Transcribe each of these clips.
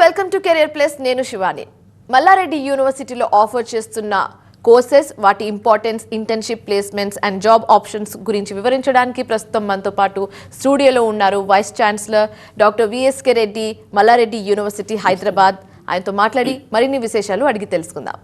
Welcome to career plus. నేను శివాని. మల్లారెడ్డి యూనివర్సిటీలో offer చేస్తున్న కోర్సెస్, వాటి importance, internship placements and job options గురించి వివరించడానికి ప్రస్తుతం మనతో పాటు స్టూడియోలో ఉన్నారు vice chancellor doctor V S K Reddy, Malla Reddy university Hyderabad. ఆయనతో మాట్లాడి మరిన్ని విశేషాలు అడిగి తెలుసుకుందాం.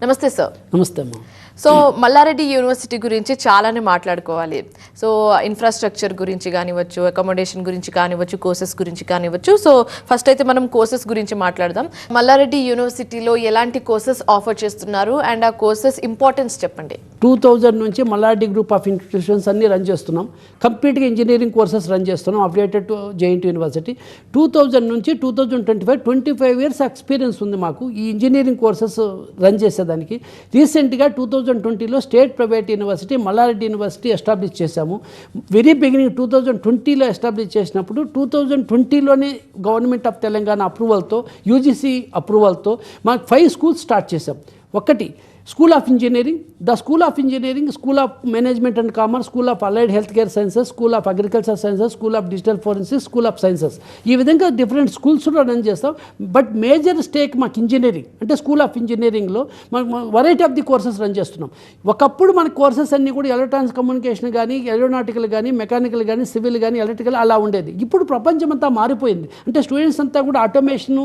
నమస్తే సార్. నమస్తే అమ్మా. సో మల్లారెడ్డి యూనివర్సిటీ గురించి చాలానే మాట్లాడుకోవాలి. సో ఇన్ఫ్రాస్ట్రక్చర్ గురించి కానివ్వచ్చు, అకామిడేషన్ గురించి కానివ్వచ్చు, కోర్సెస్ గురించి కానివ్వచ్చు. సో ఫస్ట్ అయితే మనం కోర్సెస్ గురించి మాట్లాడదాం. మల్లారెడ్డి యూనివర్సిటీలో ఎలాంటి కోర్సెస్ ఆఫర్ చేస్తున్నారు అండ్ ఆ కోర్సెస్ ఇంపార్టెన్స్ చెప్పండి. 2000 నుంచి మల్లారెడ్డి గ్రూప్ ఆఫ్ ఇన్స్టిట్యూషన్స్ అన్ని రన్ చేస్తున్నాం. కంప్లీట్గా ఇంజనీరింగ్ కోర్సెస్ రన్ చేస్తున్నాం అఫిలియేటెడ్ టు జేఎన్టీ యూనివర్సిటీ. 2000 నుంచి 25 ఇయర్స్ ఎక్స్పీరియన్స్ ఉంది మాకు ఈ ఇంజనీరింగ్ కోర్సెస్ రన్ చేసేదానికి. రీసెంట్గా 2020లో state private university Malla Reddy university establish చేశాము. వెరీ బిగినింగ్ 2020లో ఎస్టాబ్లిష్ చేసినప్పుడు 2020లోనే గవర్నమెంట్ ఆఫ్ తెలంగాణ అప్రూవల్తో, యూజీసీ అప్రూవల్తో మాకు 5 స్కూల్స్ స్టార్ట్ చేశాం. ఒకటి school of engineering, the school of engineering, school of management and commerce, school of allied health care sciences, school of agriculture sciences, school of digital forensics, school of sciences. ఈ విధంగా different స్కూల్స్లో run చేస్తాం. But major stake మాకు engineering అంటే school of ఇంజనీరింగ్లో variety of the courses run చేస్తున్నాం. ఒకప్పుడు మన కోర్సెస్ అన్నీ కూడా ఎలక్ట్రానిక్స్ కమ్యూనికేషన్ కానీ, ఏరోనాటికల్ కానీ, మెకానికల్ కానీ, సివిల్ కానీ, ఎలక్ట్రికల్ అలా ఉండేది. ఇప్పుడు ప్రపంచం అంతా మారిపోయింది. అంటే స్టూడెంట్స్ అంతా కూడా ఆటోమేషన్,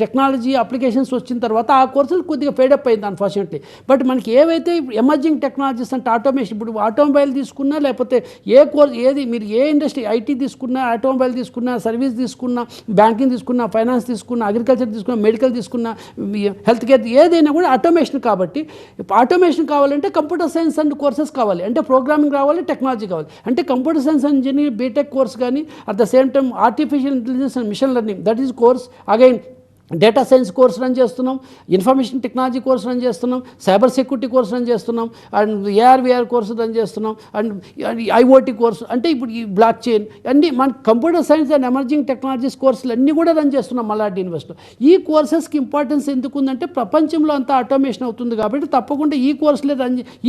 టెక్నాలజీ అప్లికేషన్స్ వచ్చిన తర్వాత ఆ కోర్సులు కొద్దిగా ఫేడప్ అయింది అన్ఫార్చునేట్లీ. బట్ మనకి ఏవైతే ఎమర్జింగ్ టెక్నాలజీస్ అంటే ఆటోమేషన్, ఇప్పుడు ఆటోమొబైల్ తీసుకున్నా, లేకపోతే ఏ కోర్స్ ఏది మీరు ఏ ఇండస్ట్రీ, ఐటీ తీసుకున్నా, ఆటోమొబైల్ తీసుకున్నా, సర్వీస్ తీసుకున్నా, బ్యాంకింగ్ తీసుకున్నా, ఫైనాన్స్ తీసుకున్నా, అగ్రికల్చర్ తీసుకున్నా, మెడికల్ తీసుకున్నా, హెల్త్ కేర్, ఏదైనా కూడా ఆటోమేషన్. కాబట్టి ఆటోమేషన్ కావాలంటే కంప్యూటర్ సైన్స్ అండ్ కోర్సెస్ కావాలి. అంటే ప్రోగ్రామింగ్ రావాలి, టెక్నాలజీ కావాలి. అంటే computer science and engineering BTech course కానీ, at the same time artificial intelligence and machine learning, that is course. Again data science course run చేస్తున్నాం, information technology course run చేస్తున్నాం, cyber security course run చేస్తున్నాం, and AR VR course run చేస్తున్నాం, and IoT course. అంటే ఇప్పుడు ఈ block chain అన్నీ మన computer science and emerging technologies కోర్సులు అన్నీ కూడా రన్ చేస్తున్నాం మల్లారెడ్డి యూనివర్సిటీలో. ఈ కోర్సెస్కి ఇంపార్టెన్స్ ఎందుకు ఉందంటే ప్రపంచంలో అంతా ఆటోమేషన్ అవుతుంది కాబట్టి తప్పకుండా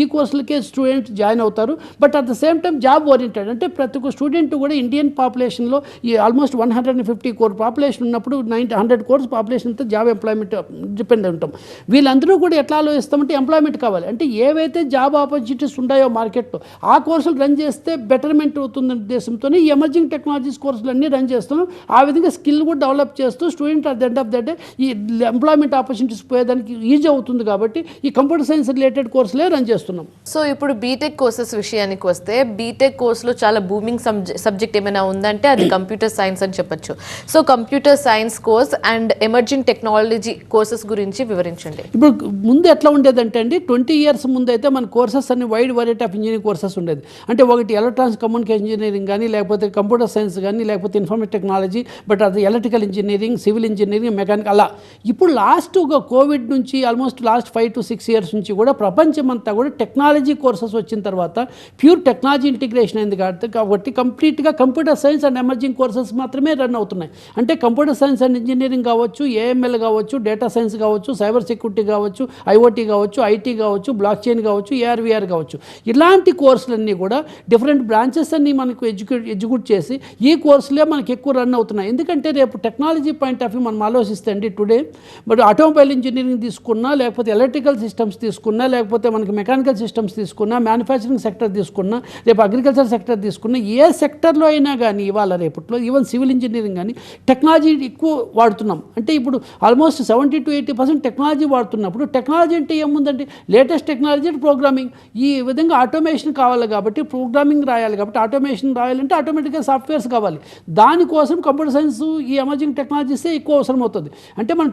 ఈ కోర్సులకే స్టూడెంట్స్ జాయిన్ అవుతారు. But at the same time job oriented. అంటే ప్రతి ఒక్క స్టూడెంట్ కూడా ఇండియన్ పాపులేషన్లో ఈ ఆల్మోస్ట్ 150 కోర్ పాపులేషన్ ఉన్నప్పుడు 100 కోర్స్ పాపులేషన్ అంతా జాబ్ ఎంప్లాయ్మెంట్ డిపెండ్ ఉంటాం. వీళ్ళందరూ కూడా ఎట్లా ఆలోచిస్తామంటే ఎంప్లాయ్మెంట్ కావాలి. అంటే ఏవైతే జాబ్ ఆపర్చునిటీస్ ఉన్నాయో మార్కెట్లో ఆ కోర్సులు రన్ చేస్తే బెటర్మెంట్ అవుతుందనే ఉద్దేశంతోనే ఈ ఎమర్జింగ్ టెక్నాలజీస్ కోర్సులు అన్నీ రన్ చేస్తున్నాం. ఆ విధంగా స్కిల్ కూడా డెవలప్ చేస్తూ student at the end of the day ఈ ఎంప్లాయ్మెంట్ ఆపర్చునిటీస్ పోయేదానికి ఈజీ అవుతుంది కాబట్టి ఈ కంప్యూటర్ సైన్స్ రిలేటెడ్ కోర్సులే రన్ చేస్తున్నాం. సో ఇప్పుడు బీటెక్ కోర్సెస్ విషయానికి వస్తే, బీటెక్ కోర్సులో చాలా బూమింగ్ సబ్జెక్ట్ ఏమైనా ఉందంటే అది కంప్యూటర్ సైన్స్ అని చెప్పొచ్చు. So computer science course and emerging technology courses గురించి వివరించండి. ఇప్పుడు ముందు ఎట్లా ఉండేదంటే అండి, 20 ఇయర్స్ ముందు అయితే మన కోర్సెస్ అన్ని wide variety of engineering courses ఉండేది. అంటే ఒకటి ఎలక్ట్రానిక్స్ కమ్యూనికేషన్ ఇంజనీరింగ్ కానీ, లేకపోతే కంప్యూటర్ సైన్స్ కానీ, లేకపోతే ఇన్ఫర్మేషన్ టెక్నాలజీ, బట్ అది electrical engineering, civil engineering, mechanic అలా. ఇప్పుడు లాస్ట్ ఒక కోవిడ్ నుంచి ఆల్మోస్ట్ లాస్ట్ 5 to 6 ఇయర్స్ నుంచి కూడా ప్రపంచం అంతా కూడా టెక్నాలజీ కోర్సెస్ వచ్చిన తర్వాత ప్యూర్ టెక్నాలజీ ఇంటిగ్రేషన్ అయింది కాబట్టి కంప్లీట్గా computer science and emerging courses మాత్రమే రన్ అవుతున్నాయి. అంటే కంప్యూటర్ సైన్స్ అండ్ ఇంజనీరింగ్ కావచ్చు, ఏఎంఎల్ కావచ్చు, డేటా సైన్స్ కావచ్చు, సైబర్ సెక్యూరిటీ కావచ్చు, ఐఓటీ కావచ్చు, ఐటీ కావచ్చు, బ్లాక్ చైన్ కావచ్చు, ఏఆర్విఆర్ కావచ్చు, ఇలాంటి కోర్సులన్నీ కూడా డిఫరెంట్ బ్రాంచెస్ అన్నీ మనకు ఎగ్జిక్యూట్ చేసి ఈ కోర్సులే మనకి ఎక్కువ రన్ అవుతున్నాయి. ఎందుకంటే రేపు టెక్నాలజీ పాయింట్ ఆఫ్ వ్యూ మనం ఆలోచిస్తే అండి, టుడే బట్ ఆటోమొబైల్ ఇంజనీరింగ్ తీసుకున్నా, లేకపోతే ఎలక్ట్రికల్ సిస్టమ్స్ తీసుకున్నా, లేకపోతే మనకి మెకానికల్ సిస్టమ్స్ తీసుకున్నా, మ్యానుఫ్యాక్చరింగ్ సెక్టర్ తీసుకున్నా, రేపు అగ్రికల్చర్ సెక్టర్ తీసుకున్నా, ఏ సెక్టర్లో అయినా కానీ ఇవాళ రేపట్లో ఈవెన్ సివిల్ ఇంజనీరింగ్ కానీ టెక్నాలజీ ఎక్కువ వాడుతున్నాం. అంటే ఇప్పుడు ఆల్మోస్ట్ 70 to 80% టెక్నాలజీ వాడుతున్నప్పుడు టెక్నాలజీ అంటే ఏముందండి, లేటెస్ట్ టెక్నాలజీ అంటే ప్రోగ్రామింగ్. ఈ విధంగా ఆటోమేషన్ కావాలి కాబట్టి ప్రోగ్రామింగ్ రాయాలి కాబట్టి ఆటోమేషన్ రాయాలంటే ఆటోమేటిక్గా సాఫ్ట్వేర్స్ కావాలి. దానికోసం కంప్యూటర్ సైన్స్ ఈ ఎమర్జింగ్ టెక్నాలజీసే ఎక్కువ అవసరం అవుతుంది. అంటే మన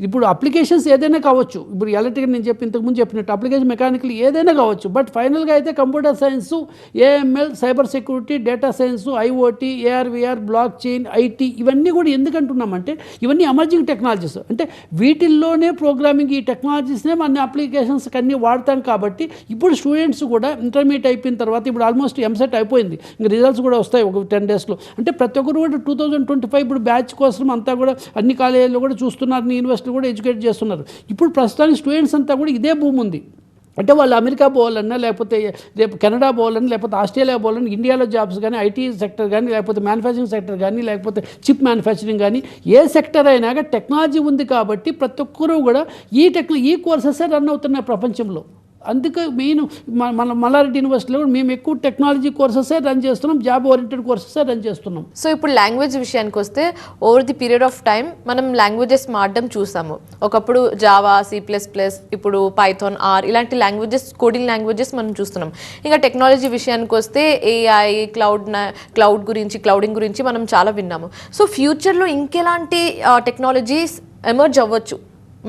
ఇప్పుడు అప్లికేషన్స్ ఏదైనా కావచ్చు, ఇప్పుడు ఎలక్ట్రికల్ నేను ఇంతకుముందు చెప్పినట్టు అప్లికేషన్, మెకానికల్ ఏదైనా కావచ్చు. బట్ ఫైనల్గా అయితే computer science, AML, cyber security, data science, IoT, AR VR, block chain, IT ఇవన్నీ కూడా ఎందుకంటున్నామంటే ఇవన్నీ ఎమర్జింగ్ టెక్నాలజీస్. అంటే వీటిల్లోనే ప్రోగ్రామింగ్, ఈ టెక్నాలజీస్నే మన అప్లికేషన్స్కి అన్నీ వాడతాం. కాబట్టి ఇప్పుడు స్టూడెంట్స్ కూడా ఇంటర్మీడియట్ అయిపోయిన తర్వాత ఇప్పుడు ఆల్మోస్ట్ ఎంసెట్ అయిపోయింది, ఇంకా రిజల్ట్స్ కూడా వస్తాయి ఒక 10 daysలో. అంటే ప్రతి ఒక్కరు కూడా 2025 ఇప్పుడు బ్యాచ్ కోసం అంతా కూడా అన్ని కాలేజీల్లో కూడా చూస్తున్నారు, యూనివర్సిటీలు కూడా ఎడ్యుకేట్ చేస్తున్నారు. ఇప్పుడు ప్రస్తుతానికి స్టూడెంట్స్ అంతా కూడా ఇదే భూమి ఉంది. అంటే వాళ్ళు అమెరికా పోవాలన్నా, లేకపోతే రేపు కెనడా పోవాలన్నా, లేకపోతే ఆస్ట్రేలియా పోవాలన్నా, ఇండియాలో జాబ్స్ కానీ, ఐటీ సెక్టర్ కానీ, లేకపోతే మ్యానుఫ్యాక్చరింగ్ సెక్టర్ కానీ, లేకపోతే చిప్ మ్యానుఫ్యాక్చరింగ్ కానీ, ఏ సెక్టర్ అయినా టెక్నాలజీ ఉంది కాబట్టి ప్రతి ఒక్కరూ కూడా ఈ కోర్సెసే రన్ అవుతున్నాయి ప్రపంచంలో. అందుకే మెయిన్ మన మల్లారెడ్డి యూనివర్సిటీలో మేము ఎక్కువ టెక్నాలజీ కోర్సెసే రన్ చేస్తున్నాం, జాబ్ ఓరియంటెడ్ కోర్సెసే రన్ చేస్తున్నాం. సో ఇప్పుడు లాంగ్వేజ్ విషయానికి వస్తే over the period of time మనం లాంగ్వేజెస్ మారడం చూసాము. ఒకప్పుడు జావా, C++, ఇప్పుడు పైథాన్, ఆర్ ఇలాంటి లాంగ్వేజెస్, కోడింగ్ లాంగ్వేజెస్ మనం చూస్తున్నాం. ఇంకా టెక్నాలజీ విషయానికి వస్తే AI, క్లౌడింగ్ గురించి మనం చాలా విన్నాము. సో ఫ్యూచర్లో ఇంకెలాంటి టెక్నాలజీస్ ఎమర్జ్ అవ్వచ్చు,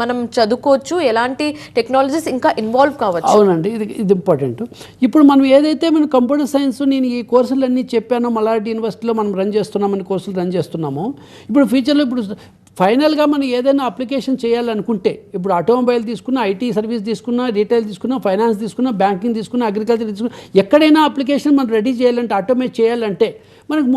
మనం చదువుకోవచ్చు, ఎలాంటి టెక్నాలజీస్ ఇంకా ఇన్వాల్వ్ కావచ్చు? అవునండి, ఇది ఇంపార్టెంట్. ఇప్పుడు మనం ఏదైతే మనం కంప్యూటర్ సైన్స్ నేను ఈ కోర్సులన్నీ చెప్పానో, మల్లారెడ్డి యూనివర్సిటీలో మనం రన్ చేస్తున్నామని కోర్సులు రన్ చేస్తున్నామో, ఇప్పుడు ఫ్యూచర్లో ఇప్పుడు ఫైనల్గా మనం ఏదైనా అప్లికేషన్ చేయాలనుకుంటే, ఇప్పుడు ఆటోమొబైల్ తీసుకున్నా, ఐటీ సర్వీస్ తీసుకున్నా, రీటైల్ తీసుకున్నా, ఫైనాన్స్ తీసుకున్నా, బ్యాంకింగ్ తీసుకున్నా, అగ్రికల్చర్ తీసుకున్నా, ఎక్కడైనా అప్లికేషన్ మనం రెడీ చేయాలంటే, ఆటోమేట్ చేయాలంటే మనకు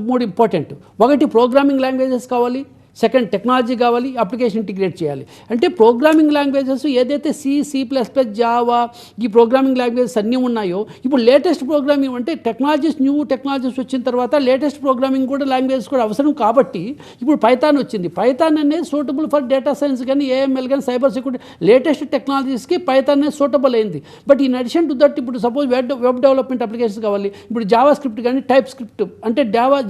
మూడు ఇంపార్టెంట్. ఒకటి ప్రోగ్రామింగ్ లాంగ్వేజెస్ కావాలి, సెకండ్ టెక్నాలజీ కావాలి, అప్లికేషన్ ఇంటిగ్రేట్ చేయాలి. అంటే ప్రోగ్రామింగ్ లాంగ్వేజెస్ ఏదైతే C++, జావా, ఈ ప్రోగ్రామింగ్ లాంగ్వేజెస్ అన్నీ ఉన్నాయో, ఇప్పుడు లేటెస్ట్ ప్రోగ్రామింగ్ అంటే న్యూ టెక్నాలజీస్ వచ్చిన తర్వాత లేటెస్ట్ ప్రోగ్రామింగ్ కూడా లాంగ్వేజెస్ కూడా అవసరం కాబట్టి ఇప్పుడు పైథాన్ వచ్చింది. పైథాన్ అనేది సూటబుల్ ఫర్ డేటా సైన్స్ కానీ, AML కానీ, సైబర్ సెక్యూరిటీ లేటెస్ట్ టెక్నాలజీస్కి పైథాన్ అనేది సూటబుల్ అయింది. But in addition to that ఇప్పుడు సపోజ్ వెబ్ డెవలప్మెంట్ అప్లికేషన్స్ కావాలి, ఇప్పుడు జావా స్క్రిప్ట్ కానీ, టైప్ స్క్రిప్ట్ అంటే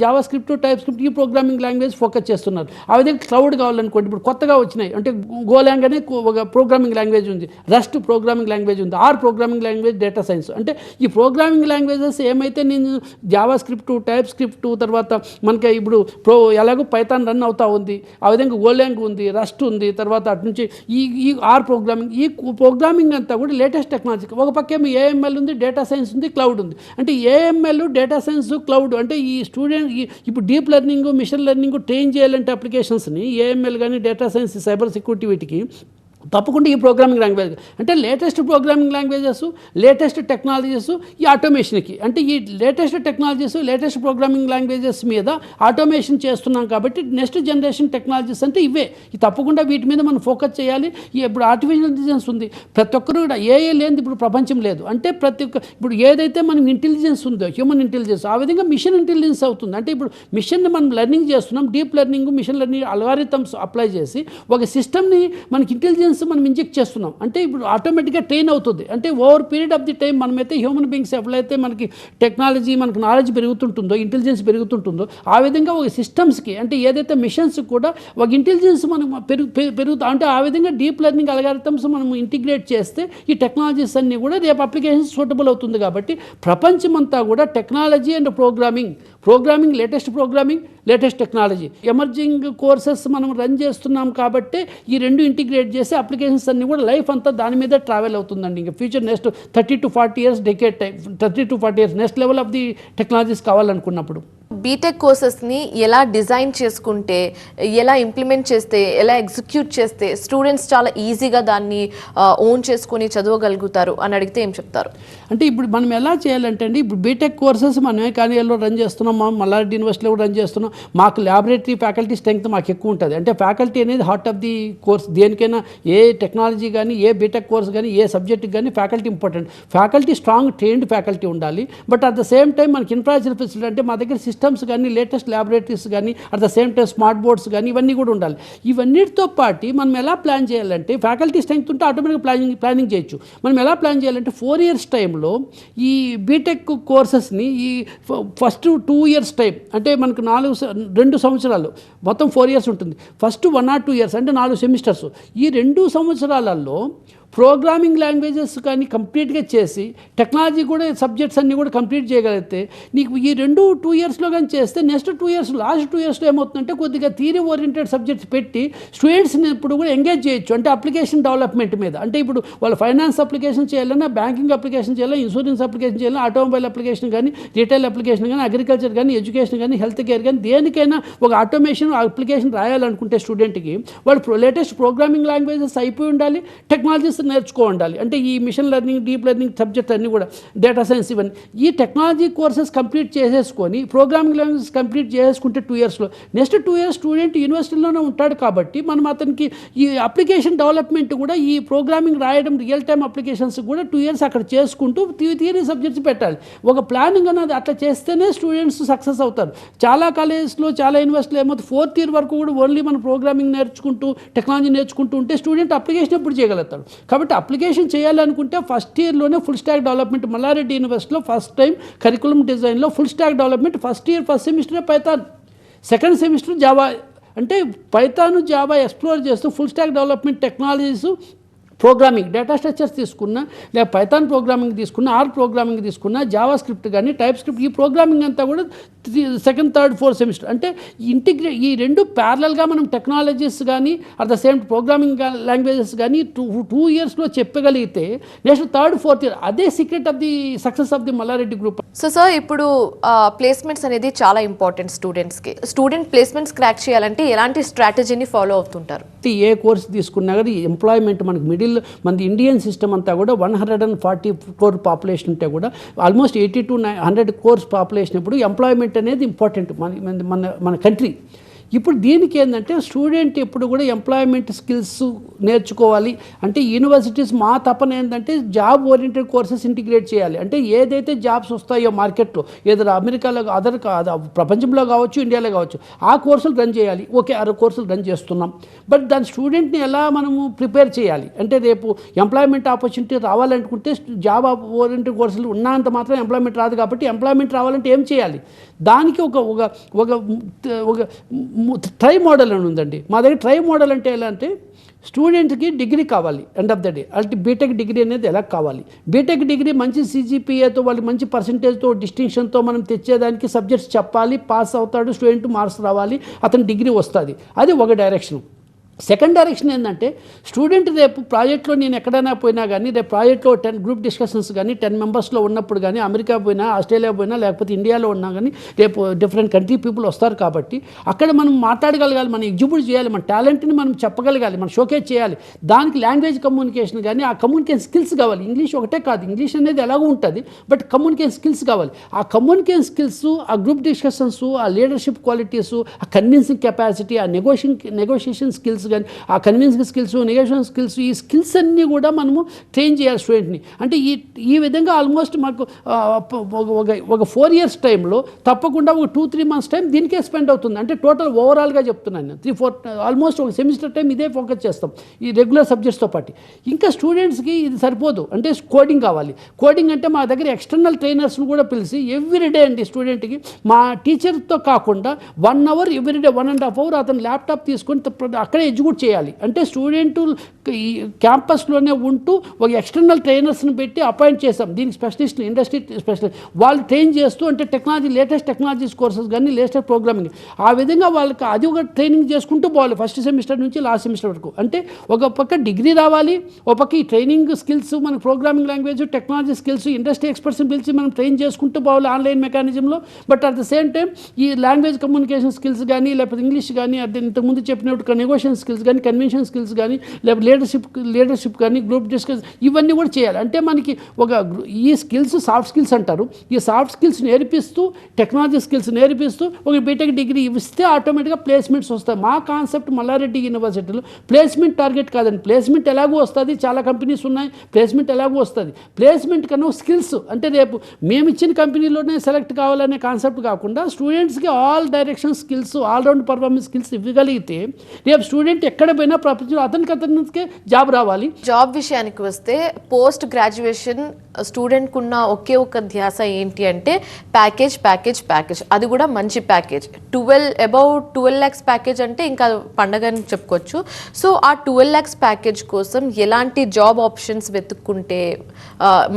జావా స్క్రిప్ట్, టైప్ స్క్రిప్ట్ ఈ ప్రోగ్రామింగ్ లాంగ్వేజ్ ఫోకస్ చేస్తున్నారు. ఆ విధంగా క్లౌడ్ కావాలనుకోండి, ఇప్పుడు కొత్తగా వచ్చినాయి అంటే గోలాంగ్ అనే ఒక ప్రోగ్రామింగ్ లాంగ్వేజ్ ఉంది, రస్ట్ ప్రోగ్రామింగ్ లాంగ్వేజ్ ఉంది, R programming language data science. అంటే ఈ ప్రోగ్రామింగ్ లాంగ్వేజెస్ ఏమైతే నేను జావా స్క్రిప్ట్, టైప్ స్క్రిప్ట్, తర్వాత మనకి ఇప్పుడు ఎలాగో పైథాన్ రన్ అవుతా ఉంది, ఆ విధంగా గోలాంగ్ ఉంది, రస్ట్ ఉంది, తర్వాత అటు నుంచి ఈ ఆర్ ప్రోగ్రామింగ్ అంతా కూడా లేటెస్ట్ టెక్నాలజీ. ఒక పక్కేమో AML ఉంది, డేటా సైన్స్ ఉంది, క్లౌడ్ ఉంది. అంటే AML, డేటా సైన్స్, క్లౌడ్ అంటే ఈ స్టూడెంట్ ఇప్పుడు deep learning, machine learning train చేయాలంటే అప్లికేషన్స్ని AML కానీ, డేటా సైన్స్, సైబర్ సెక్యూరిటీ వీటికి తప్పకుండా ఈ ప్రోగ్రామింగ్ లాంగ్వేజ్ అంటే latest programming languages, latest technologies ఈ ఆటోమేషన్కి అంటే ఈ latest technologies, latest programming languages మీద ఆటోమేషన్ చేస్తున్నాం కాబట్టి నెక్స్ట్ జనరేషన్ టెక్నాలజీస్ అంటే ఇవే. తప్పకుండా వీటి మీద మనం ఫోకస్ చేయాలి. ఇప్పుడు ఆర్టిఫిషియల్ ఇంటెలిజెన్స్ ఉంది, ప్రతి ఒక్కరు కూడా AI లేనిది ఇప్పుడు ప్రపంచం లేదు. అంటే ఇప్పుడు ఏదైతే మనం ఇంటెలిజెన్స్ ఉందో, హ్యూమన్ ఇంటెలిజెన్స్, ఆ విధంగా మిషన్ ఇంటెలిజెన్స్ అవుతుంది. అంటే ఇప్పుడు మిషన్ని మనం లెర్నింగ్ చేస్తున్నాం, deep learning, machine learning algorithms apply చేసి ఒక సిస్టమ్ని మనకి ఇంటెలిజెన్స్ మనం ఇంజెక్ట్ చేస్తున్నాం. అంటే ఇప్పుడు ఆటోమేటిక్గా ట్రైన్ అవుతుంది. అంటే over period of the time మనమైతే హ్యూమన్ బీయింగ్స్ ఎప్పుడైతే మనకి టెక్నాలజీ, మనకి నాలెడ్జ్ పెరుగుతుంటుందో, ఇంటెలిజెన్స్ పెరుగుతుంటుందో, ఆ విధంగా ఒక సిస్టమ్స్కి అంటే ఏదైతే మిషన్స్ కూడా ఒక ఇంటెలిజెన్స్ మనం పెరుగుతా అంటే ఆ విధంగా డీప్ లెర్నింగ్ అల్గారిథమ్స్ మనం ఇంటిగ్రేట్ చేస్తే ఈ టెక్నాలజీస్ అన్నీ కూడా రేపు అప్లికేషన్స్ సూటబుల్ అవుతుంది. కాబట్టి ప్రపంచమంతా కూడా technology and programming, latest technology, emerging courses మనం రన్ చేస్తున్నాం కాబట్టి ఈ రెండు ఇంటిగ్రేట్ చేసి అప్లికేషన్స్ అన్నీ కూడా లైఫ్ అంతా దాని మీద ట్రావెల్ అవుతుందండి. ఇంకా future next 30 to 40 years decade time, 30 to 40 years next level of the technologies కావాలనుకున్నప్పుడు బీటెక్ కోర్సెస్ని ఎలా డిజైన్ చేసుకుంటే, ఎలా ఇంప్లిమెంట్ చేస్తే, ఎలా ఎగ్జిక్యూట్ చేస్తే స్టూడెంట్స్ చాలా ఈజీగా దాన్ని ఓన్ చేసుకొని చదవగలుగుతారు అని అడిగితే ఏం చెప్తారు? అంటే ఇప్పుడు మనం ఎలా చేయాలంటే అండి, ఇప్పుడు బీటెక్ కోర్సెస్ మనమే కాలేజీలో రన్ చేస్తున్నాం, మల్లారెడ్డి యూనివర్సిటీలో కూడా రన్ చేస్తున్నాం. మాకు ల్యాబొరేటరీ ఫ్యాకల్టీ స్ట్రెంగ్త్ మాకు ఎక్కువ ఉంటుంది. అంటే ఫ్యాకల్టీ అనేది హార్ట్ ఆఫ్ ది కోర్స్. దేనికైనా ఏ టెక్నాలజీ కానీ, ఏ బీటెక్ కోర్స్ కానీ, ఏ సబ్జెక్ట్కి కానీ faculty important. Faculty strong trained faculty ఉండాలి. But at the same time మనకి ఇన్ఫ్రాస్ట్రక్చర్ ఫెసిలిటీ అంటే మా దగ్గర సిస్టమ్స్ కానీ, లేటెస్ట్ ల్యాబొరేటరీస్ కానీ, at the same time smart boards కానీ ఇవన్నీ కూడా ఉండాలి. ఇవన్నిటితో పాటు మనం ఎలా ప్లాన్ చేయాలంటే, ఫ్యాకల్టీ స్ట్రెంగ్త్ ఉంటే ఆటోమేటిక్గా ప్లానింగ్ చేయొచ్చు. మనం ఎలా ప్లాన్ చేయాలంటే 4 years టైంలో ఈ బీటెక్ కోర్సెస్ని ఈ ఫస్ట్ 2 years టైం అంటే మనకు 2 సంవత్సరాలు, మొత్తం 4 years ఉంటుంది. ఫస్ట్ 1 or 2 years అంటే 4 సెమిస్టర్స్. ఈ 2 సంవత్సరాలలో ప్రోగ్రామింగ్ లాంగ్వేజెస్ కానీ కంప్లీట్గా చేసి టెక్నాలజీ కూడా సబ్జెక్ట్స్ అన్నీ కూడా కంప్లీట్ చేయగలిగితే నీకు ఈ 2 yearsలో కానీ చేస్తే నెక్స్ట్ 2 years, లాస్ట్ 2 yearsలో ఏమవుతుందంటే కొద్దిగా థియరీ ఓరియంటెడ్ సబ్జెక్ట్స్ పెట్టి స్టూడెంట్స్ని ఇప్పుడు కూడా ఎంగేజ్ చేయొచ్చు. అంటే అప్లికేషన్ డెవలప్మెంట్ మీద అంటే ఇప్పుడు వాళ్ళు ఫైనాన్స్ అప్లికేషన్ చేయాలన్నా, బ్యాంకింగ్ అప్లికేషన్ చేయాలన్నా, ఇన్సూరెన్స్ అప్లికేషన్ చేయాలన్నా, ఆటోమొబైల్ అప్లికేషన్ కానీ, రీటైల్ అప్లికేషన్ కానీ, అగ్రికల్చర్ కానీ, ఎడ్యుకేషన్ కానీ, హెల్త్ కేర్ కానీ, దేనికైనా ఒక ఆటోమేషన్ అప్లికేషన్ రాయాలనుకుంటే స్టూడెంట్కి వాళ్ళు లేటెస్ట్ ప్రోగ్రామింగ్ లాంగ్వేజెస్ అయిపోయి ఉండాలి, టెక్నాలజీస్ నేర్చుకో ఉండాలి. అంటే ఈ machine learning, deep learning subject అన్నీ కూడా, డేటా సైన్స్ ఇవన్నీ, ఈ టెక్నాలజీ కోర్సెస్ కంప్లీట్ చేసేసుకొని ప్రోగ్రామింగ్ లాంగ్వేజెస్ కంప్లీట్ చేసుకుంటే 2 yearsలో, నెక్స్ట్ 2 years స్టూడెంట్ యూనివర్సిటీలోనే ఉంటాడు కాబట్టి మనం అతనికి ఈ అప్లికేషన్ డెవలప్మెంట్ కూడా, ఈ ప్రోగ్రామింగ్ రాయడం, రియల్ టైమ్ అప్లికేషన్స్ కూడా 2 years అక్కడ చేసుకుంటూ థియరీ సబ్జెక్ట్స్ పెట్టాలి. ఒక ప్లానింగ్ అనేది అట్లా చేస్తేనే స్టూడెంట్స్ సక్సెస్ అవుతారు. చాలా కాలేజెస్లో, చాలా యూనివర్సిటీలో ఏమవుతుంది, 4th year వరకు కూడా ఓన్లీ మనం ప్రోగ్రామింగ్ నేర్చుకుంటూ, టెక్నాలజీ నేర్చుకుంటూ ఉంటే స్టూడెంట్ అప్లికేషన్ ఎప్పుడు చేయగలుగుతాడు. కాబట్టి అప్లికేషన్ చేయాలనుకుంటే ఫస్ట్ ఇయర్లోనే ఫుల్ స్టాక్ డెవలప్మెంట్, మల్లారెడ్డి యూనివర్సిటీలో ఫస్ట్ టైం కరికులం డిజైన్లో full stack development first year first సెమిస్టరే పైథాన్, సెకండ్ సెమిస్టర్ జావా. అంటే పైథాన్, జావా ఎక్స్ప్లోర్ చేస్తూ full stack development technologies, programming, data structures తీసుకున్నా, లేదా పైథాన్ ప్రోగ్రామింగ్ తీసుకున్నా, ఆర్ ప్రోగ్రామింగ్ తీసుకున్నా, జావా స్క్రిప్ట్ కానీ, టైప్ స్క్రిప్ట్, ఈ ప్రోగ్రామింగ్ అంతా కూడా సెకండ్, థర్డ్, ఫోర్త్ సెమిస్టర్. అంటే ఈ రెండు ప్యారలల్గా మనం టెక్నాలజీస్ కానీ, at the same programming languages కానీ 2 yearsలో చెప్పగలిగితే నెక్స్ట్ 3rd, 4th year అదే secret of the success of the Malla Reddy group. So sir, ఇప్పుడు ప్లేస్మెంట్స్ అనేది చాలా ఇంపార్టెంట్ స్టూడెంట్స్కి. స్టూడెంట్ ప్లేస్మెంట్స్ క్రాక్ చేయాలంటే ఎలాంటి స్ట్రాటజీని ఫాలో అవుతుంటారు? ఏ కోర్స్ తీసుకున్నా కానీ ఎంప్లాయ్మెంట్ మనకి మన ఇండియన్ సిస్టమ్ అంతా కూడా 140 crore పాపులేషన్ ఉంటే కూడా ఆల్మోస్ట్ 80 to 100 crores పాపులేషన్ ఇప్పుడు ఎంప్లాయ్మెంట్ అనేది ఇంపార్టెంట్ మన కంట్రీ. ఇప్పుడు దీనికి ఏంటంటే స్టూడెంట్ ఎప్పుడు కూడా ఎంప్లాయ్మెంట్ స్కిల్స్ నేర్చుకోవాలి. అంటే యూనివర్సిటీస్ మా తపన ఏంటంటే జాబ్ ఓరియంటెడ్ కోర్సెస్ ఇంటిగ్రేట్ చేయాలి. అంటే ఏదైతే జాబ్స్ వస్తాయో మార్కెట్లో, ఏదో అమెరికాలో, ప్రపంచంలో కావచ్చు, ఇండియాలో కావచ్చు, ఆ కోర్సులు రన్ చేయాలి. ఓకే, 6 కోర్సులు రన్ చేస్తున్నాం. బట్ దాని స్టూడెంట్ని ఎలా మనము ప్రిపేర్ చేయాలి అంటే రేపు ఎంప్లాయ్మెంట్ ఆపర్చునిటీ రావాలనుకుంటే జాబ్ ఓరియంటెడ్ కోర్సులు ఉన్నంత మాత్రం ఎంప్లాయ్మెంట్ రాదు. కాబట్టి ఎంప్లాయ్మెంట్ రావాలంటే ఏం చేయాలి, దానికి ఒక ట్రై మోడల్ అని ఉందండి మా దగ్గర. ట్రై మోడల్ అంటే ఎలా అంటే స్టూడెంట్కి డిగ్రీ కావాలి, ఎండ్ ఆఫ్ ద డే అంటే బీటెక్ డిగ్రీ అనేది ఎలా కావాలి. బీటెక్ డిగ్రీ మంచి CGPAతో, వాళ్ళకి మంచి పర్సంటేజ్తో, డిస్టింక్షన్తో మనం తెచ్చేదానికి సబ్జెక్ట్స్ చెప్పాలి, పాస్ అవుతాడు స్టూడెంట్, మార్క్స్ రావాలి, అతని డిగ్రీ వస్తుంది. అది ఒక డైరెక్షన్. సెకండ్ డైరెక్షన్ ఏంటంటే స్టూడెంట్ రేపు ప్రాజెక్ట్లో నేను ఎక్కడైనా పోయినా కానీ, రేపు ప్రాజెక్ట్లో 10 గ్రూప్ డిస్కషన్స్ కానీ 10 మెంబర్స్లో ఉన్నప్పుడు కానీ, అమెరికా పోయినా, ఆస్ట్రేలియా పోయినా, లేకపోతే ఇండియాలో ఉన్నా కానీ, రేపు డిఫరెంట్ కంట్రీ పీపుల్ వస్తారు. కాబట్టి అక్కడ మనం మాట్లాడగలగాలి, మనం ఎగ్జిక్యూట్ చేయాలి, మన టాలెంట్ని మనం చెప్పగలగాలి, మనం షోకేజ్ చేయాలి. దానికి లాంగ్వేజ్ కమ్యూనికేషన్ కానీ, ఆ కమ్యూనికేషన్ స్కిల్స్ కావాలి. ఇంగ్లీష్ ఒకటే కాదు, ఇంగ్లీష్ అనేది ఎలాగో ఉంటుంది, బట్ కమ్యూనికేషన్ స్కిల్స్ కావాలి. ఆ కమ్యూనికేషన్ స్కిల్స్, ఆ గ్రూప్ డిస్కషన్స్, ఆ లీడర్షిప్ క్వాలిటీస్, ఆ కన్విన్సింగ్ కెపాసిటీ, ఆ నెగోషియేషన్ స్కిల్స్ కానీ, ఆ కన్విన్సింగ్ స్కిల్స్, నెగోషియేషన్ స్కిల్స్, ఈ స్కిల్స్ అన్నీ కూడా మనము ట్రైన్ చేయాలి స్టూడెంట్ని. అంటే ఈ విధంగా ఆల్మోస్ట్ మాకు ఒక 4 years టైంలో తప్పకుండా ఒక 2-3 months టైం దీనికే స్పెండ్ అవుతుంది. అంటే టోటల్ ఓవరాల్గా చెప్తున్నాను, 3-4 ఆల్మోస్ట్ ఒక సెమిస్టర్ టైం ఇదే ఫోకస్ చేస్తాం ఈ రెగ్యులర్ సబ్జెక్ట్స్తో పాటు. ఇంకా స్టూడెంట్స్కి ఇది సరిపోదు, అంటే కోడింగ్ కావాలి. కోడింగ్ అంటే మా దగ్గర ఎక్స్టర్నల్ ట్రైనర్స్ని కూడా పిలిచి ఎవ్రీడే అండి స్టూడెంట్కి, మా టీచర్తో కాకుండా 1 hour ఎవ్రీడే, 1.5 hour అతను ల్యాప్టాప్ తీసుకొని అక్కడే ఎగ్జిక్యూట్ చేయాలి. అంటే స్టూడెంట్ ఈ క్యాంపస్లోనే ఉంటూ ఒక ఎక్స్టర్నల్ ట్రైనర్స్ని పెట్టి అపాయింట్ చేస్తాం, దీనికి స్పెషలిస్ట్, ఇండస్ట్రీ స్పెషలిస్ట్, వాళ్ళు ట్రైన్ చేస్తూ, అంటే టెక్నాలజీ, లేటెస్ట్ టెక్నాలజీస్ కోర్సెస్ కానీ, లేటెస్ట్ ప్రోగ్రామింగ్, ఆ విధంగా వాళ్ళకి అది ఒక ట్రైనింగ్ చేసుకుంటూ పోవాలి ఫస్ట్ సెమిస్టర్ నుంచి లాస్ట్ సెమిస్టర్ వరకు. అంటే ఒక పక్క డిగ్రీ రావాలి, ఒక పక్క ఈ ట్రైనింగ్ స్కిల్స్, మన programming language, technology skills, industry ఎక్స్పర్ట్స్ని పిలిచి మనం ట్రైన్ చేసుకుంటూ పోవాలి ఆన్లైన్ మెకానిజంలో. But at the same time ఈ లాంగ్వేజ్ కమ్యూనికేషన్ స్కిల్స్ కానీ, లేకపోతే ఇంగ్లీష్ కానీ, అది ఇంతకుముందు చెప్పినట్టు నెగోషియేషన్ స్కిల్స్ కానీ, కన్వెన్షన్ స్కిల్స్ కానీ, లేకపోతే లీడర్షిప్ కానీ, గ్రూప్ డిస్కస్, ఇవన్నీ కూడా చేయాలి. అంటే మనకి ఈ స్కిల్స్ సాఫ్ట్ స్కిల్స్ అంటారు. ఈ సాఫ్ట్ స్కిల్స్ నేర్పిస్తూ, టెక్నాలజీ స్కిల్స్ నేర్పిస్తూ ఒక బీటెక్ డిగ్రీ ఇస్తే ఆటోమేటిక్గా ప్లేస్మెంట్స్ వస్తాయి. మా కాన్సెప్ట్ మల్లారెడ్డి యూనివర్సిటీలో ప్లేస్మెంట్ టార్గెట్ కాదండి. ప్లేస్మెంట్ ఎలాగో వస్తుంది, చాలా కంపెనీస్ ఉన్నాయి, ప్లేస్మెంట్ ఎలాగో వస్తుంది. ప్లేస్మెంట్ కన్నా స్కిల్స్, అంటే రేపు మేము ఇచ్చిన కంపెనీలోనే సెలెక్ట్ కావాలనే కాన్సెప్ట్ కాకుండా స్టూడెంట్స్కి all direction skills, all round performance skills ఇవ్వగలిగితే రేపు స్టూడెంట్ ఎక్కడ పోయినా ప్రపంచంలో అతనికే జాబ్ రావాలి. జాబ్ విషయానికి వస్తే పోస్ట్ గ్రాడ్యుయేషన్ స్టూడెంట్కి ఉన్న ఒకే ఒక ధ్యాస ఏంటి అంటే ప్యాకేజ్, అది కూడా మంచి ప్యాకేజ్. అబౌవ్ 12 lakhs ప్యాకేజ్ అంటే ఇంకా పండగ అని చెప్పుకోవచ్చు. సో ఆ 12 lakhs ప్యాకేజ్ కోసం ఎలాంటి జాబ్ ఆప్షన్స్ వెతుక్కుంటే,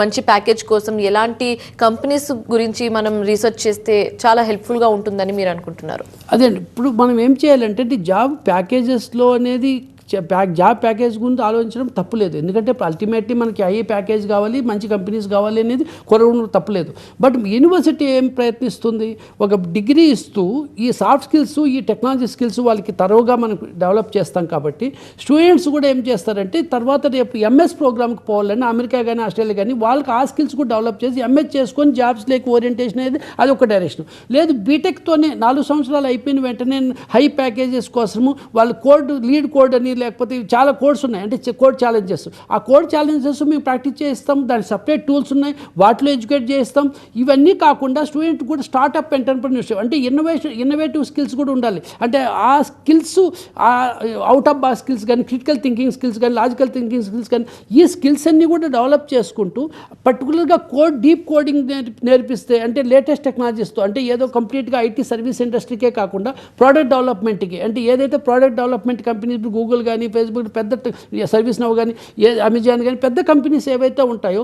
మంచి ప్యాకేజ్ కోసం ఎలాంటి కంపెనీస్ గురించి మనం రీసెర్చ్ చేస్తే చాలా హెల్ప్ఫుల్గా ఉంటుందని మీరు అనుకుంటున్నారు? అదే ఇప్పుడు మనం ఏం చేయాలంటే జాబ్ ప్యాకేజెస్లో అనేది జాబ్ ప్యాకేజ్ గురించి ఆలోచించడం తప్పులేదు, ఎందుకంటే అల్టిమేట్లీ మనకి హై ప్యాకేజ్ కావాలి, మంచి కంపెనీస్ కావాలి అనేది కొరవడం తప్పులేదు. బట్ యూనివర్సిటీ ఏం ప్రయత్నిస్తుంది, ఒక డిగ్రీ ఇస్తూ ఈ సాఫ్ట్ స్కిల్స్, ఈ టెక్నాలజీ స్కిల్స్ వాళ్ళకి తరువుగా మనం డెవలప్ చేస్తాం కాబట్టి స్టూడెంట్స్ కూడా ఏం చేస్తారంటే తర్వాత రేపు ఎంఎస్ ప్రోగ్రామ్కి పోవాలని అమెరికా కానీ ఆస్ట్రేలియా కానీ వాళ్ళకి ఆ స్కిల్స్ కూడా డెవలప్ చేసి ఎంఎస్ చేసుకొని జాబ్స్ లేక ఓరియంటేషన్ అనేది అది ఒక డైరెక్షన్. లేదు బీటెక్తోనే 4 సంవత్సరాలు అయిపోయిన వెంటనే హై ప్యాకేజెస్ కోసము వాళ్ళు లీడ్ కోడ్ అని లేకపోతే చాలా కోడ్స్ ఉన్నాయి, అంటే కోడ్ ఛాలెంజెస్, ఆ కోడ్ ఛాలెంజెస్ మేము ప్రాక్టీస్ చేస్తాం, దానికి సపరేట్ టూల్స్ ఉన్నాయి, వాటిలో ఎడ్యుకేట్ చేస్తాం. ఇవన్నీ కాకుండా స్టూడెంట్ కూడా స్టార్ట్అప్ ఎంటర్ప్రెన్యూర్షిప్ అంటే ఇన్నోవేటివ్ స్కిల్స్ కూడా ఉండాలి. అంటే ఆ skills out of box skills కానీ, క్రిటికల్ థింకింగ్ స్కిల్స్ కానీ, లాజికల్ థింకింగ్ స్కిల్స్ కానీ, ఈ స్కిల్స్ అన్నీ కూడా డెవలప్ చేసుకుంటూ పర్టికులర్గా డీప్ కోడింగ్ నేర్పిస్తే, అంటే లేటెస్ట్ టెక్నాలజీస్తో, అంటే ఏదో కంప్లీట్గా ఐటీ సర్వీస్ ఇండస్ట్రీకే కాకుండా ప్రోడక్ట్ డెవలప్మెంట్కి, అంటే ఏదైతే ప్రోడక్ట్ డెవలప్మెంట్ కంపెనీస్ గూగుల్ కానీ, ఫేస్బుక్, పెద్ద సర్వీస్ నవ్ కానీ, అమెజాన్ కానీ, పెద్ద కంపెనీస్ ఏవైతే ఉంటాయో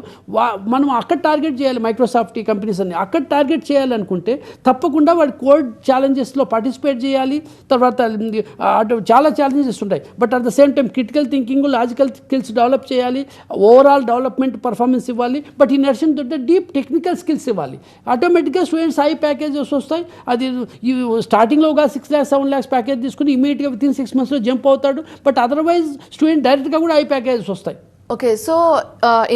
మనం అక్కడ టార్గెట్ చేయాలి. మైక్రోసాఫ్ట్ ఈ కంపెనీస్ అన్ని అక్కడ టార్గెట్ చేయాలనుకుంటే తప్పకుండా వాడి కోడ్ ఛాలెంజెస్లో పార్టిసిపేట్ చేయాలి. తర్వాత చాలా ఛాలెంజెస్ ఉంటాయి, but at the same time critical thinking, logical skills develop చేయాలి, ఓవరాల్ డెవలప్మెంట్ పర్ఫార్మెన్స్ ఇవ్వాలి. బట్ ఈ నర్సింగ్ తోటే డీప్ టెక్నికల్ స్కిల్స్ ఇవ్వాలి. ఆటోమేటిక్గా స్టూడెంట్స్ హై ప్యాకేజెస్ వస్తాయి. అది స్టార్టింగ్లో ఒక 6 lakhs 7 lakhs ప్యాకేజ్ తీసుకుని ఇమీడియట్గా విత్ ఇన్ 6 monthsలో జంప్ అవుతాడు. బట్ అదర్వైజ్ స్టూడెంట్ డైరెక్ట్గా కూడా హై ప్యాకేజెస్ వస్తాయి. ఓకే, సో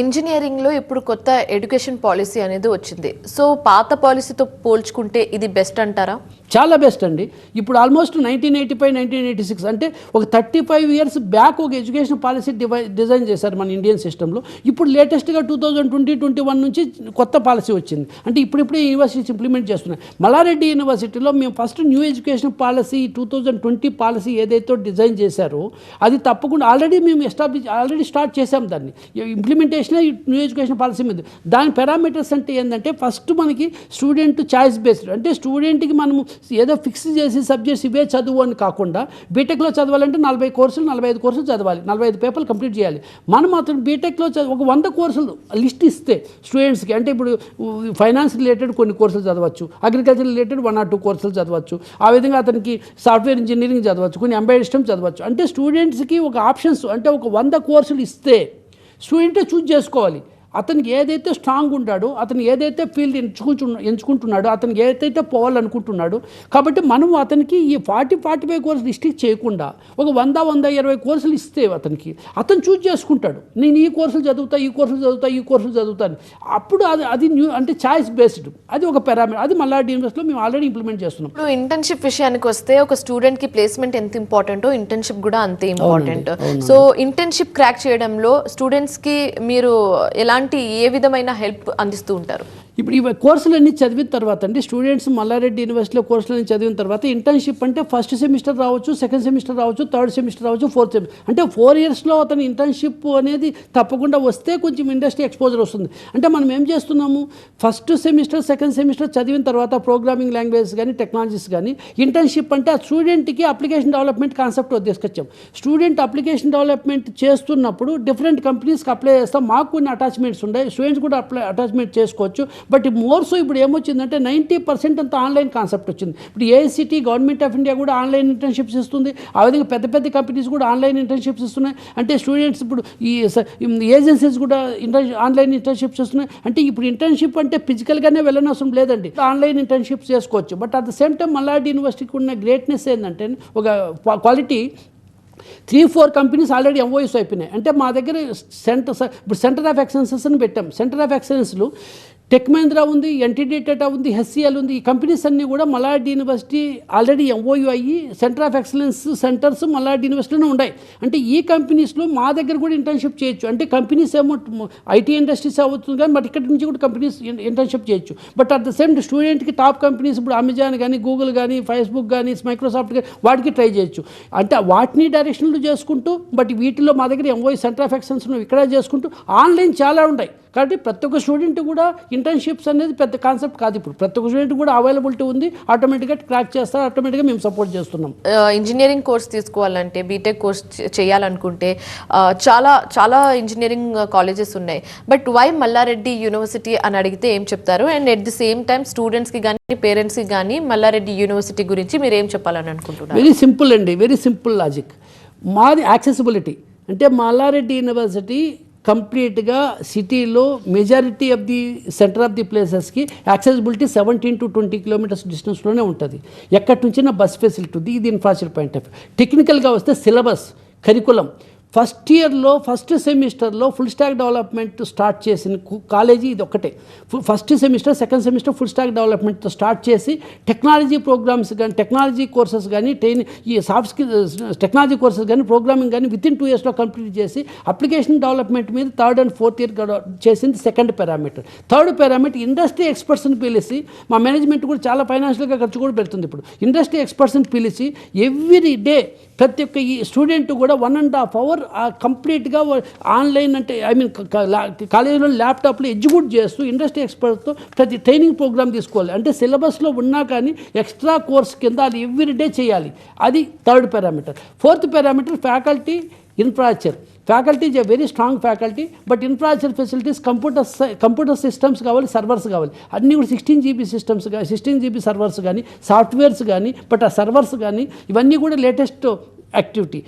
ఇంజనీరింగ్లో ఇప్పుడు కొత్త ఎడ్యుకేషన్ పాలసీ అనేది వచ్చింది. సో పాత పాలసీతో పోల్చుకుంటే ఇది బెస్ట్ అంటారా? చాలా బెస్ట్ అండి. ఇప్పుడు ఆల్మోస్ట్ 1985 1986 అంటే ఒక 35 years బ్యాక్ ఒక ఎడ్యుకేషన్ పాలసీ డిజైన్ చేశారు మన ఇండియన్ సిస్టంలో. ఇప్పుడు లేటెస్ట్గా 2020-21 నుంచి కొత్త పాలసీ వచ్చింది. అంటే ఇప్పుడిప్పుడే యూనివర్సిటీస్ ఇంప్లిమెంట్ చేస్తున్నాయి. మల్లారెడ్డి యూనివర్సిటీలో మేము first new education policy 2020 policy ఏదైతే డిజైన్ చేశారో అది తప్పకుండా ఆల్రెడీ మేము ఆల్రెడీ స్టార్ట్ చేసాం. దాన్ని ఇంప్లిమెంటేషన్ న్యూ ఎడ్యుకేషన్ పాలసీ మీద. దాని పారామీటర్స్ అంటే ఏంటంటే ఫస్ట్ మనకి స్టూడెంట్ చాయిస్ బేస్డ్, అంటే స్టూడెంట్కి మనము ఏదో ఫిక్స్ చేసి సబ్జెక్ట్స్ ఇవే చదువు అని కాకుండా బీటెక్లో చదవాలంటే 40 కోర్సులు 45 కోర్సులు చదవాలి, 45 పేపర్లు కంప్లీట్ చేయాలి. మనం మాత్రం బీటెక్లో ఒక 100 కోర్సులు లిస్ట్ ఇస్తే స్టూడెంట్స్కి, అంటే ఇప్పుడు ఫైనాన్స్ రిలేటెడ్ కొన్ని కోర్సులు చదవచ్చు, అగ్రికల్చర్ రిలేటెడ్ 1 or 2 కోర్సులు చదవచ్చు, ఆ విధంగా అతనికి సాఫ్ట్వేర్ ఇంజనీరింగ్ చదవచ్చు, కొన్ని ఎంబెడెడ్ సిస్టమ్ చదవచ్చు. అంటే స్టూడెంట్స్కి ఒక ఆప్షన్స్, అంటే ఒక 100 కోర్సులు ఇస్తే స్టూడెంటే చూజ్ చేసుకోవాలి. అతనికి ఏదైతే స్ట్రాంగ్ ఉంటాడో, అతను ఏదైతే ఫీల్డ్ ఎంచుకుంటున్నాడో, అతనికి ఏదైతే పోవాలనుకుంటున్నాడో. కాబట్టి మనం అతనికి ఈ 40-45 కోర్సులు రిస్ట్రిక్ట్ చేయకుండా ఒక 100-120 కోర్సులు ఇస్తే అతను చూజ్ చేసుకుంటాడు. నేను ఈ కోర్సులు చదువుతా, ఈ కోర్సులు చదువుతా, ఈ కోర్సులు చదువుతాను. అప్పుడు అది న్యూ, అంటే చాయిస్ బేస్డ్, అది ఒక పారామీటర్. అది మల్లారెడ్డి యూనివర్సిటీలో మేము ఆల్రెడీ ఇంప్లిమెంట్ చేస్తున్నాం. ఇప్పుడు ఇంటర్న్షిప్ విషయానికి వస్తే ఒక స్టూడెంట్కి ప్లేస్మెంట్ ఎంత ఇంపార్టెంటో ఇంటర్న్షిప్ కూడా అంతే ఇంపార్టెంట్. సో ఇంటర్న్షిప్ క్రాక్ చేయడంలో స్టూడెంట్స్కి మీరు ఏ విధమైన హెల్ప్ అందిస్తూ ఉంటారు? ఇప్పుడు ఈ కోర్సులన్నీ చదివిన తర్వాత అండి, స్టూడెంట్స్ మల్లారెడ్డి యూనివర్సిటీలో కోర్సులన్నీ చదివిన తర్వాత ఇంటర్న్షిప్ అంటే ఫస్ట్ సెమిస్టర్ రావచ్చు, సెకండ్ సెమిస్టర్ రావచ్చు, థర్డ్ సెమిస్టర్ రావచ్చు, ఫోర్త్ సెమిస్టర్, అంటే 4 yearsలో అతను ఇంటర్న్షిప్ అనేది తప్పకుండా వస్తే కొంచెం ఇండస్ట్రీ ఎక్స్పోజర్ వస్తుంది. అంటే మనం ఏం చేస్తున్నాము, ఫస్ట్ సెమిస్టర్ సెకండ్ సెమిస్టర్ చదివిన తర్వాత ప్రోగ్రామింగ్ లాంగ్వేజెస్ కానీ, టెక్నాలజీస్ కానీ, ఇంటర్న్షిప్ అంటే ఆ స్టూడెంట్కి అప్లికేషన్ డెవలప్మెంట్ కాన్సెప్ట్ తీసుకొచ్చాం. స్టూడెంట్ అప్లికేషన్ డెవలప్మెంట్ చేస్తున్నప్పుడు డిఫరెంట్ కంపెనీస్కి అప్లై చేస్తాం. మాకు కొన్ని అటాచ్మెంట్స్ ఉన్నాయి, స్టూడెంట్స్ కూడా అటాచ్మెంట్ చేసుకోవచ్చు. బట్ మోర్ సో ఇప్పుడు ఏమొచ్చిందంటే 90% అంతా ఆన్లైన్ కాన్సెప్ట్ వచ్చింది. ఇప్పుడు ఏఐసిటీ, గవర్నమెంట్ ఆఫ్ ఇండియా కూడా ఆన్లైన్ ఇంటర్న్షిప్స్ ఇస్తుంది. ఆ విధంగా పెద్ద పెద్ద కంపెనీస్ కూడా ఆన్లైన్ ఇంటర్న్షిప్స్ ఇస్తున్నాయి. అంటే స్టూడెంట్స్ ఇప్పుడు ఈ ఏజెన్సీస్ కూడా ఆన్లైన్ ఇంటర్న్షిప్స్ ఇస్తున్నాయి. అంటే ఇప్పుడు ఇంటర్న్షిప్ అంటే ఫిజికల్గానే వెళ్ళనవసరం లేదండి, ఆన్లైన్ ఇంటర్న్షిప్స్ చేసుకోవచ్చు. But at the same time Malla Reddy యూనివర్సిటీకి ఉన్న గ్రేట్నెస్ ఏంటంటే ఒక క్వాలిటీ 3-4 కంపెనీస్ ఆల్రెడీ ఎంఓఎస్ అయిపోయినాయి. అంటే మా దగ్గర సెంటర్ ఆఫ్ ఎక్సలెన్సెస్ అని పెట్టాం. సెంటర్ ఆఫ్ ఎక్సలెన్స్లో టెక్ మహీంద్రా ఉంది, ఎన్టీడీ టాటా ఉంది, హెచ్సిఎల్ ఉంది. ఈ కంపెనీస్ అన్నీ కూడా మల్లారెడ్డి యూనివర్సిటీ ఆల్రెడీ ఎంఓయూ అయ్యి centre of excellence centres Malla Reddy యూనివర్సిటీలోనే ఉన్నాయి. అంటే ఈ కంపెనీస్లో మా దగ్గర కూడా ఇంటర్న్షిప్ చేయొచ్చు. అంటే కంపెనీస్ ఏమో ఐటీ ఇండస్ట్రీస్ అవుతుంది కానీ, బట్ ఇక్కడ నుంచి కూడా కంపెనీస్ ఇంటర్న్షిప్ చేయొచ్చు. బట్ అట్ ద సేమ్ స్టూడెంట్కి టాప్ కంపెనీస్ ఇప్పుడు అమెజాన్ కానీ, గూగుల్ కానీ, ఫేస్బుక్ కానీ, మైక్రోసాఫ్ట్ కానీ వాటికి ట్రై చేయొచ్చు. అంటే వాటిని డైరెక్షన్లు చేసుకుంటూ, బట్ వీటిలో మా దగ్గర ఎంఓయూ సెంటర్ ఆఫ్ ఎక్సలెన్స్ ఇక్కడ చేసుకుంటూ ఆన్లైన్ చాలా ఉన్నాయి. కాబట్టి ప్రతి ఒక్క స్టూడెంట్ కూడా ఇంటర్న్షిప్స్ అనేది పెద్ద కాన్సెప్ట్ కాదు. ఇప్పుడు ప్రతి ఒక్క స్టూడెంట్ కూడా అవైలబిలిటీ ఉంది, ఆటోమేటిక్గా క్రాక్ చేస్తారు, ఆటోమేటిక్గా మేము సపోర్ట్ చేస్తున్నాం. ఇంజనీరింగ్ కోర్స్ తీసుకోవాలంటే, బీటెక్ కోర్స్ చేయాలనుకుంటే చాలా చాలా ఇంజనీరింగ్ కాలేజెస్ ఉన్నాయి. బట్ వై మల్లారెడ్డి యూనివర్సిటీ అని అడిగితే ఏం చెప్తారు? And at the same time స్టూడెంట్స్కి కానీ, పేరెంట్స్కి కానీ మల్లారెడ్డి యూనివర్సిటీ గురించి మీరు ఏం చెప్పాలని అనుకుంటున్నారు? వెరీ సింపుల్ అండి, వెరీ సింపుల్ లాజిక్. మాది యాక్సెసిబిలిటీ అంటే మల్లారెడ్డి యూనివర్సిటీ కంప్లీట్గా సిటీలో majority of the centre of the ప్లేసెస్కి యాక్సెసిబిలిటీ 17 to 20 కిలోమీటర్స్ డిస్టెన్స్లోనే ఉంటుంది. ఎక్కడి నుంచి బస్ ఫెసిలిటీ ఉంది. ఇది ఇన్ఫ్రాస్ట్రక్చర్ పాయింట్ ఆఫ్ వ్యూ. టెక్నికల్గా వస్తే సిలబస్, కరికులం, ఫస్ట్ ఇయర్లో ఫస్ట్ సెమిస్టర్లో ఫుల్ స్టాక్ డెవలప్మెంట్ స్టార్ట్ చేసిన కాలేజీ ఇది ఒకటే. First semester second semester full stack డెవలప్మెంట్తో స్టార్ట్ చేసి టెక్నాలజీ ప్రోగ్రామ్స్ కానీ టెక్నాలజీ కోర్సెస్ కానీ ఈ సాఫ్ట్ స్కిల్స్ టెక్నాలజీ కోర్సెస్ కానీ ప్రోగ్రామింగ్ కానీ విత్ ఇన్ 2 yearsలో కంప్లీట్ చేసి అప్లికేషన్ డెవలప్మెంట్ మీద 3rd and 4th year చేసింది second parameter. Third parameter industry ఎక్స్పర్ట్స్ని పిలిచి మా మేనేజ్మెంట్ కూడా చాలా ఫైనాన్షియల్గా ఖర్చు కూడా పెడుతుంది. ఇప్పుడు ఇండస్ట్రీ ఎక్స్పర్ట్స్ని పిలిచి ఎవ్రీ డే ప్రతి ఒక్క ఈ స్టూడెంట్ కూడా 1.5 hour కంప్లీట్గా ఆన్లైన్ అంటే కాలేజీలో ల్యాప్టాప్లో ఎగ్జిక్యూట్ చేస్తూ ఇండస్ట్రీ ఎక్స్పర్ట్తో ప్రతి ట్రైనింగ్ ప్రోగ్రామ్ తీసుకోవాలి. అంటే సిలబస్లో ఉన్నా కానీ ఎక్స్ట్రా కోర్స్ కింద అది ఎవ్రీ డే చేయాలి. అది third parameter. Fourth parameter faculty infrastructure. Faculty is a very strong faculty, but infrastructure facilities computer systems కావాలి, సర్వర్స్ కావాలి. అన్నీ కూడా 16 GB సిస్టమ్స్ కానీ 16 GB సర్వర్స్ కానీ సాఫ్ట్వేర్స్ కానీ బట్ ఆ సర్వర్స్ కానీ ఇవన్నీ కూడా లేటెస్ట్ యాక్టివిటీ.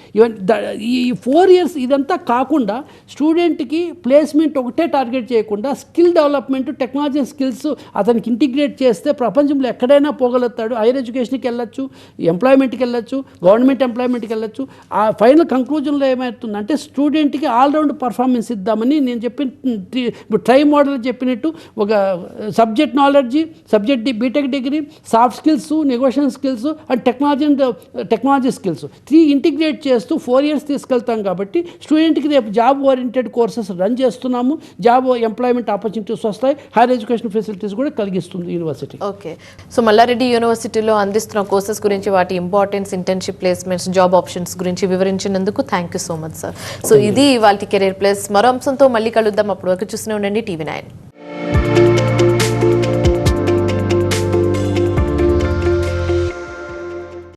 ఈ 4 years ఇదంతా కాకుండా స్టూడెంట్కి ప్లేస్మెంట్ ఒకటే టార్గెట్ చేయకుండా స్కిల్ డెవలప్మెంట్, టెక్నాలజీ స్కిల్స్ అతనికి ఇంటిగ్రేట్ చేస్తే ప్రపంచంలో ఎక్కడైనా పోగలుగుతాడు. హైయర్ ఎడ్యుకేషన్కి వెళ్ళొచ్చు, ఎంప్లాయ్మెంట్కి వెళ్ళొచ్చు, గవర్నమెంట్ ఎంప్లాయ్మెంట్కి వెళ్ళొచ్చు. ఆ ఫైనల్ కంక్లూజన్లో ఏమవుతుందంటే స్టూడెంట్కి ఆల్రౌండ్ పర్ఫార్మెన్స్ ఇద్దామని నేను ఇప్పుడు ట్రై మోడల్ చెప్పినట్టు ఒక subject knowledge, BTech degree, soft skills, negotiation skills and technology skills 3 integrate చేస్తూ 4 years తీసుకెళ్తాం. కాబట్టి స్టూడెంట్కి రేపు జాబ్ ఓరియంటెడ్ కోర్సెస్ రన్ చేస్తున్నాము. జాబ్ ఎంప్లాయ్మెంట్ ఆపర్చునిటీస్ వస్తాయి. హైయర్ ఎడ్యుకేషన్ ఫెసిలిటీస్ కూడా కలిగిస్తుంది యూనివర్సిటీ. ఓకే, సో మల్లారెడ్డి యూనివర్సిటీలో అందిస్తున్న కోర్సెస్ గురించి, వాటి importance, internship placements, job options గురించి వివరించినందుకు thank you so much sir. So ఇది వాళ్ళ కెరీర్ ప్లస్. మరో అంశంతో మళ్ళీ కలుద్దాం. అప్పటి వరకు చూస్తూనే ఉండండి TV9.